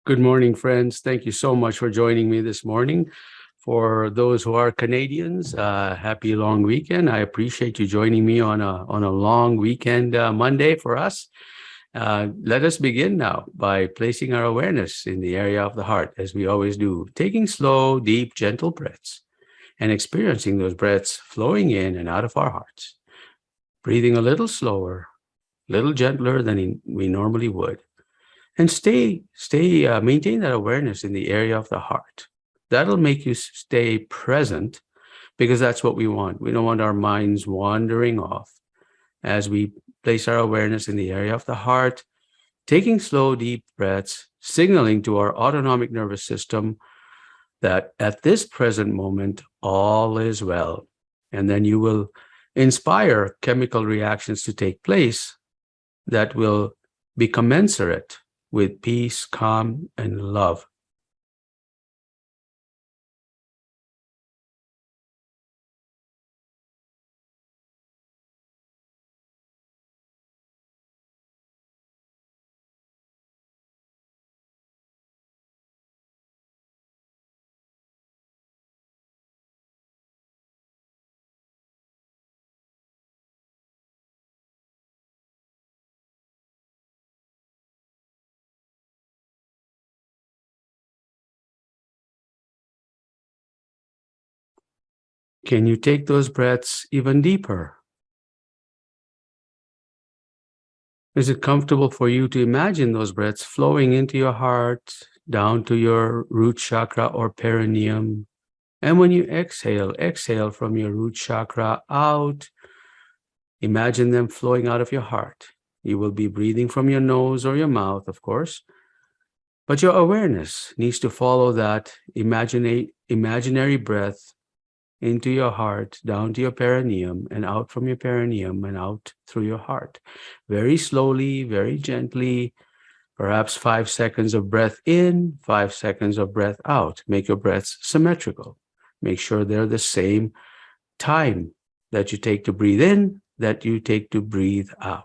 Good morning, friends. Thank you so much for joining me this morning. For those who are Canadians, happy long weekend. I appreciate you joining me on a long weekend Monday for us. Let us begin now by placing our awareness in the area of the heart, as we always do, taking slow, deep, gentle breaths and experiencing those breaths flowing in and out of our hearts, breathing a little slower, a little gentler than we normally would. And maintain that awareness in the area of the heart. That'll make you stay present because that's what we want. We don't want our minds wandering off as we place our awareness in the area of the heart, taking slow, deep breaths, signaling to our autonomic nervous system that at this present moment, all is well. And then you will inspire chemical reactions to take place that will be commensurate with peace, calm, and love. Can you take those breaths even deeper? Is it comfortable for you to imagine those breaths flowing into your heart, down to your root chakra or perineum? And when you exhale from your root chakra out, imagine them flowing out of your heart. You will be breathing from your nose or your mouth, of course, but your awareness needs to follow that imaginary breath into your heart, down to your perineum, and out from your perineum and out through your heart. Very slowly, very gently, perhaps 5 seconds of breath in, 5 seconds of breath out. Make your breaths symmetrical. Make sure they're the same time that you take to breathe in, that you take to breathe out.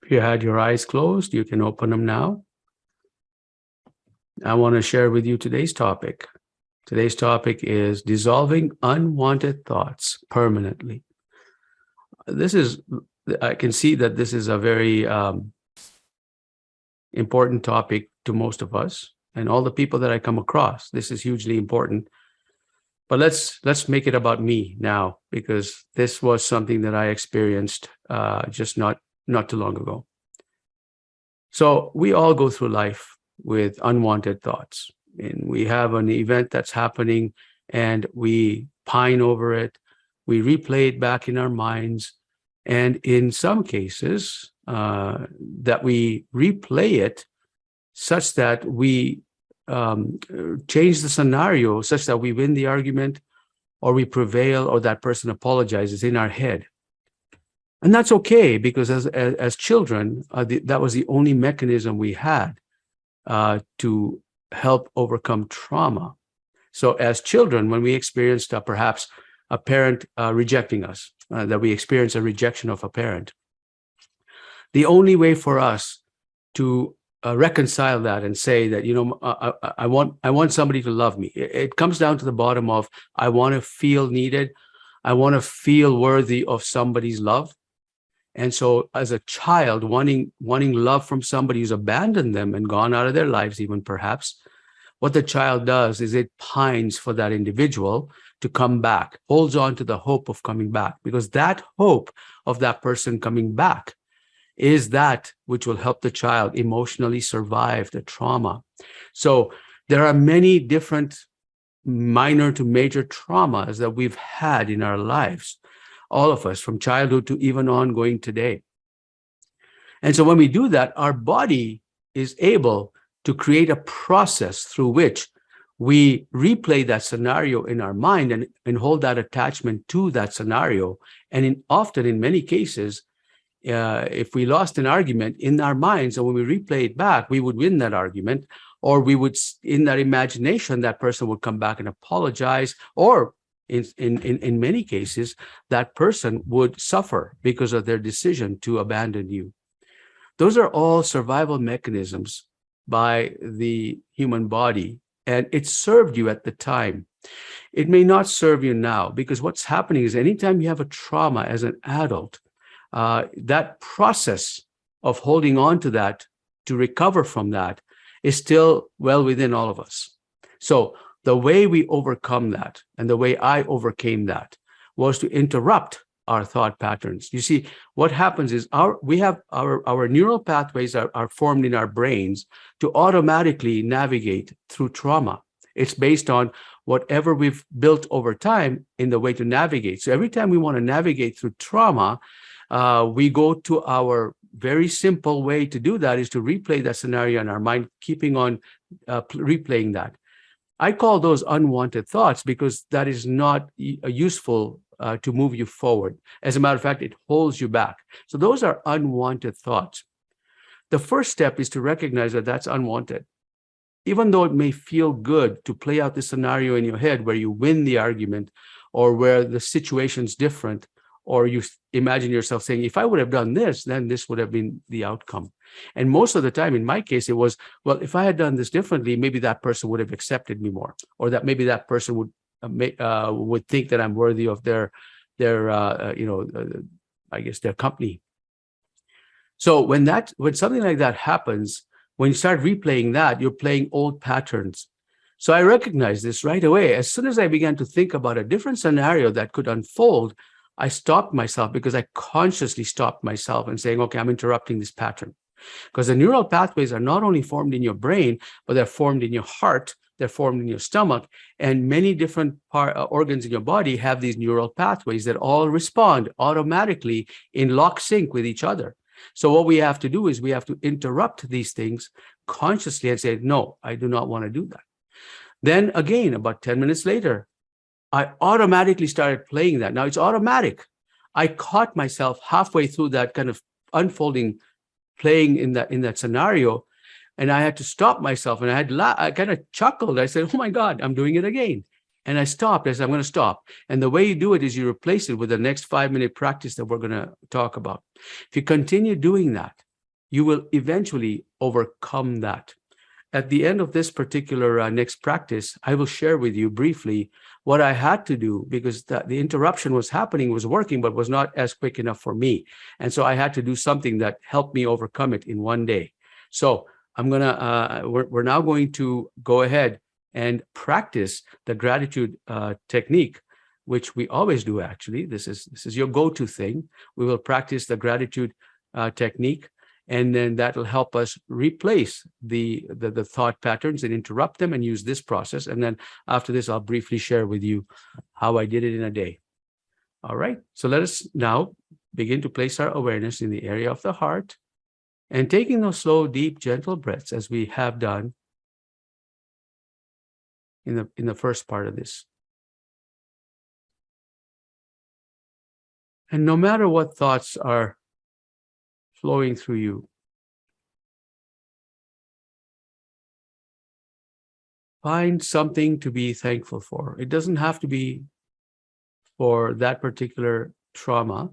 If you had your eyes closed, you can open them now. I want to share with you today's topic. Today's topic is dissolving unwanted thoughts permanently. I can see that this is a very important topic to most of us. and all the people that I come across. This is hugely important. But let's make it about me now, because this was something that I experienced just not too long ago. So we all go through life with unwanted thoughts, and we have an event that's happening and we pine over it. We replay it back in our minds. And in some cases, that we replay it such that we change the scenario such that we win the argument, or we prevail, or that person apologizes in our head. And that's okay, because as children, that was the only mechanism we had to help overcome trauma. So as children, when we experienced perhaps a parent rejecting us, that we experience a rejection of a parent, the only way for us to reconcile that and say that, I want somebody to love me. It comes down to the bottom of, I want to feel needed. I want to feel worthy of somebody's love. And so as a child, wanting love from somebody who's abandoned them and gone out of their lives, even perhaps, what the child does is it pines for that individual to come back, holds on to the hope of coming back, because that hope of that person coming back is that which will help the child emotionally survive the trauma. So there are many different minor to major traumas that we've had in our lives, all of us, from childhood to even ongoing today. And so when we do that, our body is able to create a process through which we replay that scenario in our mind and hold that attachment to that scenario. And often in many cases, if we lost an argument in our minds, and when we replay it back, we would win that argument, or we would, in that imagination, that person would come back and apologize, or in many cases, that person would suffer because of their decision to abandon you. Those are all survival mechanisms by the human body, and it served you at the time. It may not serve you now, because what's happening is anytime you have a trauma as an adult, that process of holding on to that to recover from that is still well within all of us. So the way we overcome that, and the way I overcame that, was to interrupt our thought patterns. You see, what happens is our neural pathways are formed in our brains to automatically navigate through trauma. It's based on whatever we've built over time in the way to navigate. So every time we want to navigate through trauma, we go to our very simple way to do that is to replay that scenario in our mind, keeping on replaying that. I call those unwanted thoughts because that is not useful to move you forward. As a matter of fact, it holds you back. So those are unwanted thoughts. The first step is to recognize that that's unwanted. Even though it may feel good to play out the scenario in your head where you win the argument, or where the situation's different, or you imagine yourself saying, if I would have done this, then this would have been the outcome. And most of the time, in my case, it was, well, if I had done this differently, maybe that person would have accepted me more, or that maybe that person would think that I'm worthy of their company. So when something like that happens, when you start replaying that, you're playing old patterns. So I recognized this right away. As soon as I began to think about a different scenario that could unfold, I stopped myself, because I consciously stopped myself and saying, okay, I'm interrupting this pattern. Because the neural pathways are not only formed in your brain, but they're formed in your heart, they're formed in your stomach, and many different organs in your body have these neural pathways that all respond automatically in lock sync with each other. So what we have to do is we have to interrupt these things consciously and say, no, I do not want to do that. Then again, about 10 minutes later, I automatically started playing that. Now it's automatic. I caught myself halfway through that kind of unfolding, playing in that scenario, and I had to stop myself. And I kind of chuckled. I said, "Oh my God, I'm doing it again." And I stopped. I said, "I'm going to stop." And the way you do it is you replace it with the next 5-minute practice that we're going to talk about. If you continue doing that, you will eventually overcome that. At the end of this particular next practice, I will share with you briefly what I had to do, because the interruption was happening, was working, but was not as quick enough for me. And so I had to do something that helped me overcome it in one day. So We're now going to go ahead and practice the gratitude technique, which we always do. Actually, this is your go-to thing. We will practice the gratitude technique, and then that will help us replace the thought patterns and interrupt them and use this process. And then after this, I'll briefly share with you how I did it in a day. All right. So let us now begin to place our awareness in the area of the heart, and taking those slow, deep, gentle breaths as we have done in the first part of this. And no matter what thoughts are flowing through you, find something to be thankful for. It doesn't have to be for that particular trauma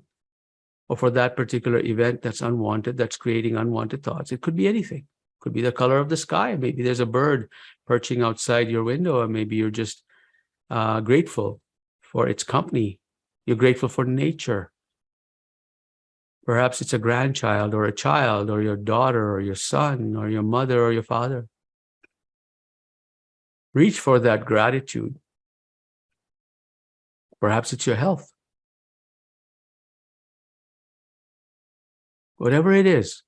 or for that particular event that's unwanted, that's creating unwanted thoughts. It could be anything. It could be the color of the sky. Maybe there's a bird perching outside your window, or maybe you're just grateful for its company. You're grateful for nature. Perhaps it's a grandchild or a child or your daughter or your son or your mother or your father. Reach for that gratitude. Perhaps it's your health. Whatever it is,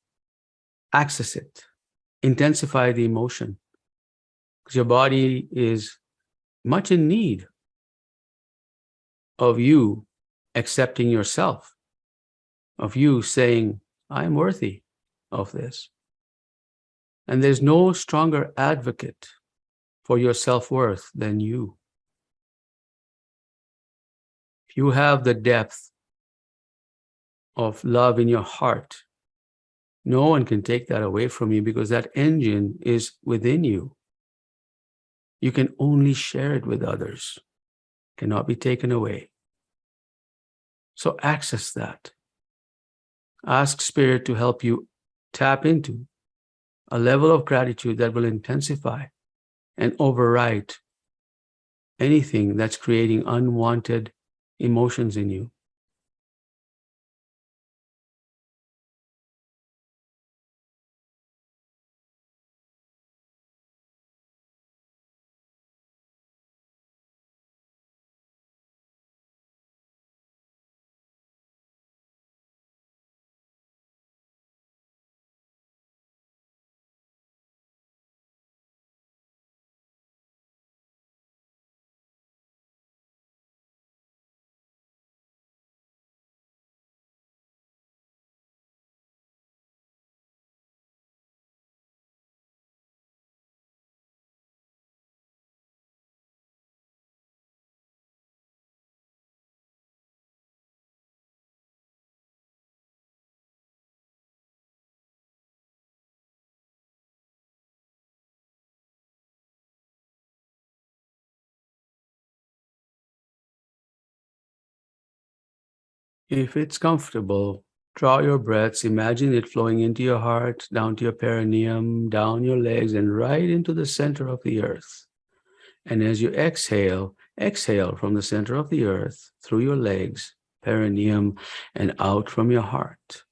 access it. Intensify the emotion, because your body is much in need of you accepting yourself, of you saying, I'm worthy of this. And there's no stronger advocate for your self-worth than you. If you have the depth of love in your heart, no one can take that away from you, because that engine is within you. You can only share it with others. It cannot be taken away. So access that. Ask Spirit to help you tap into a level of gratitude that will intensify and override anything that's creating unwanted emotions in you. If it's comfortable, draw your breaths. Imagine it flowing into your heart, down to your perineum, down your legs, and right into the center of the earth. And as you exhale, exhale from the center of the earth, through your legs, perineum, and out from your heart.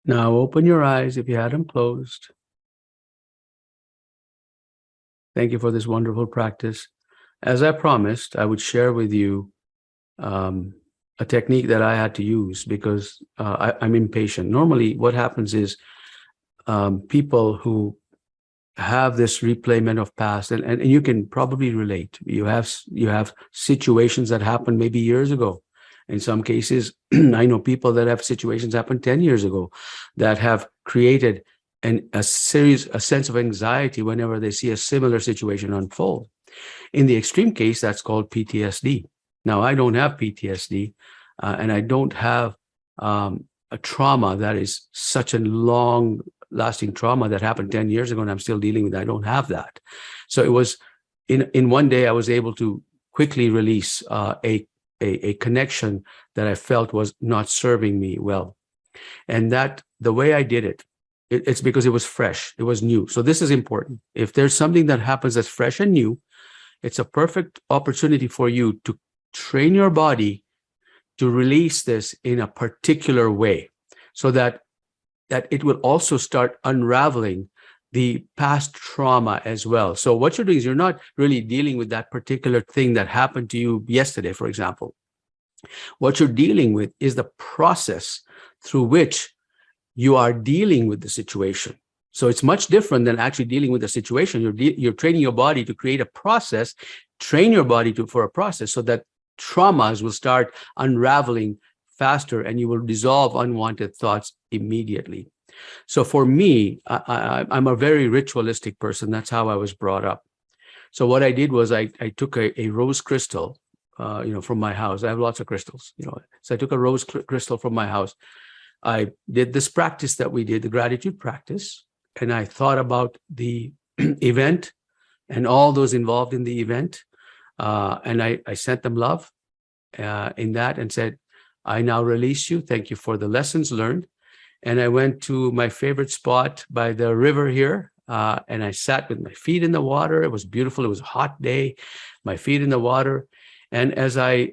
Now open your eyes if you had them closed. Thank you for this wonderful practice. As I promised, I would share with you a technique that I had to use because I'm impatient. Normally, what happens is people who have this replayment of past, and you can probably relate. You have situations that happened maybe years ago. In some cases, I know people that have situations happen 10 years ago that have created a sense of anxiety whenever they see a similar situation unfold. In the extreme case, that's called PTSD. Now, I don't have PTSD, and I don't have a trauma that is such a long lasting trauma that happened 10 years ago and I'm still dealing with it. I don't have that. So it was in one day I was able to quickly release a connection that I felt was not serving me well. And that the way I did it's because it was fresh, it was new. So this is important. If there's something that happens that's fresh and new, it's a perfect opportunity for you to train your body to release this in a particular way so that it will also start unraveling the past trauma as well. So what you're doing is you're not really dealing with that particular thing that happened to you yesterday, for example. What you're dealing with is the process through which you are dealing with the situation. So it's much different than actually dealing with the situation. You're training your body to create a process, train your body for a process so that traumas will start unraveling faster and you will dissolve unwanted thoughts immediately. So for me, I'm a very ritualistic person. That's how I was brought up. So what I did was I took a rose crystal, from my house. I have lots of crystals, So I took a rose crystal from my house. I did this practice that we did, the gratitude practice, and I thought about the event and all those involved in the event. And I sent them love in that and said, I now release you. Thank you for the lessons learned. And I went to my favorite spot by the river here. And I sat with my feet in the water. It was beautiful. It was a hot day, my feet in the water. And as I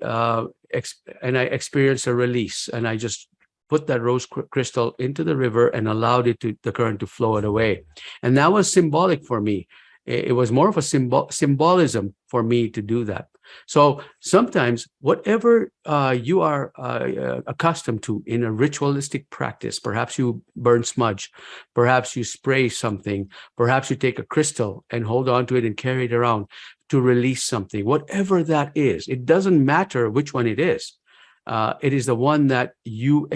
experienced a release, and I just put that rose crystal into the river and allowed the current to flow it away. And that was symbolic for me. It was more of a symbolism for me to do that. So sometimes whatever you are accustomed to in a ritualistic practice, perhaps you burn smudge, perhaps you spray something, perhaps you take a crystal and hold on to it and carry it around to release something, whatever that is, it doesn't matter which one it is. It is the one that you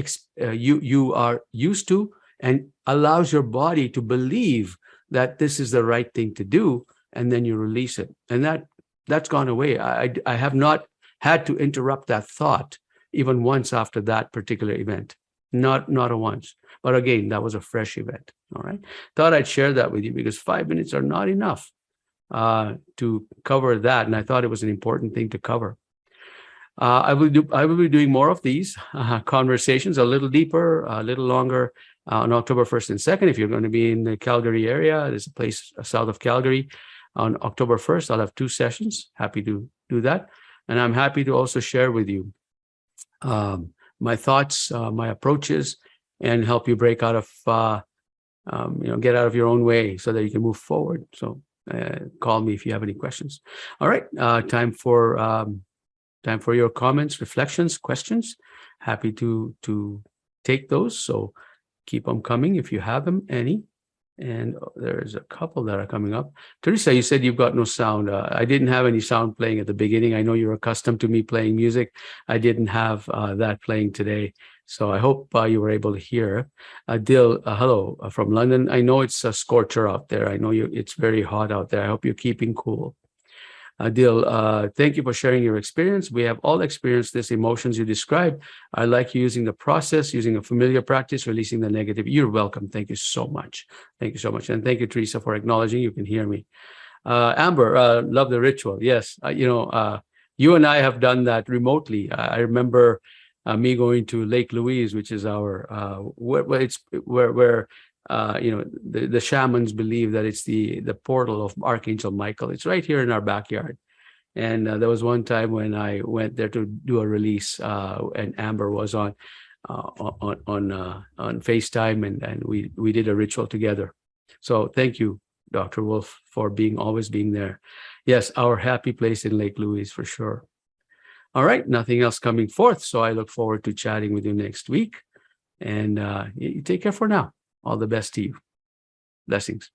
are used to and allows your body to believe that this is the right thing to do, and then you release it. And that's gone away. I have not had to interrupt that thought even once after that particular event. Not a once. But again, that was a fresh event. All right. Thought I'd share that with you because 5 minutes are not enough to cover that. And I thought it was an important thing to cover. I will be doing more of these conversations, a little deeper, a little longer on October 1st and 2nd. If you're going to be in the Calgary area, there's a place south of Calgary. On October 1st, I'll have 2 sessions. Happy to do that. And I'm happy to also share with you my thoughts, my approaches, and help you break out of, get out of your own way so that you can move forward. So call me if you have any questions. All right, time for your comments, reflections, questions. Happy to take those. So keep them coming if you have them, any. And there's a couple that are coming up. Teresa, you said you've got no sound. I didn't have any sound playing at the beginning. I know you're accustomed to me playing music. I didn't have that playing today. So I hope you were able to hear. Dil, hello from London. I know it's a scorcher out there. I know it's very hot out there. I hope you're keeping cool. Dil, thank you for sharing your experience. We have all experienced these emotions you described. I like you using the process, using a familiar practice, releasing the negative. You're welcome. Thank you so much. Thank you so much. And thank you, Teresa, for acknowledging you can hear me. Amber, love the ritual. Yes, you and I have done that remotely. I remember me going to Lake Louise, which is our where the shamans believe that it's the portal of Archangel Michael. It's right here in our backyard. And there was one time when I went there to do a release, and Amber was on FaceTime, and we did a ritual together. So thank you, Dr. Wolf, for always being there. Yes, our happy place in Lake Louise for sure. All right, nothing else coming forth. So I look forward to chatting with you next week. And you take care for now. All the best to you. Blessings.